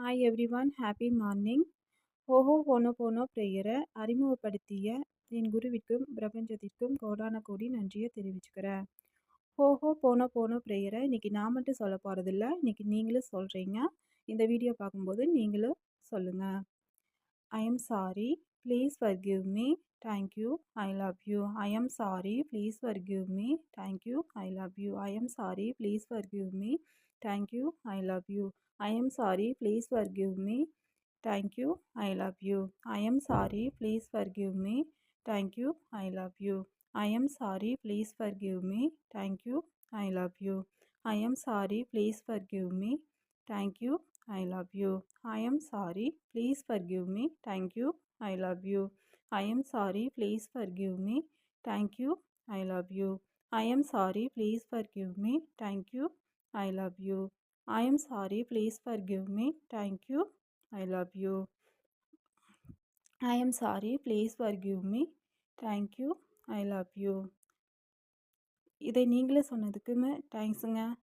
Hi everyone, happy morning. Ho'oponopono ப்ரேயரை அறிமுகப்படுத்திய என் குருவிற்கும் பிரபஞ்சத்திற்கும் கோடான கோடி நன்றியை தெரிவிச்சுக்கிறேன். ஹோஹோ போனோ ப்ரேயரை இன்னைக்கு நான் மட்டும் சொல்ல போகிறதில்ல, இன்னைக்கு நீங்களும் சொல்கிறீங்க. இந்த வீடியோ பார்க்கும்போது நீங்களும் சொல்லுங்கள். I am sorry, please forgive me, thank you, I love you. I am sorry, please forgive me, thank you, I love you. I am sorry, please forgive me, thank you, I love you. I am sorry, please forgive me, thank you, I love you. I am sorry, please forgive me, thank you, I love you. I am sorry, please forgive me, thank you, I love you. I am sorry, please forgive me, thank you, I love you. I am sorry, please forgive me, thank you, I love you. I am sorry, please forgive me, thank you, I love you. I am sorry, please forgive me, thank you, I love you. I am sorry, please forgive me, thank you, I love you. I am sorry, please forgive me, thank you, I love you. இதை நீங்களே சொன்னதுக்குமே தேங்க்ஸுங்க.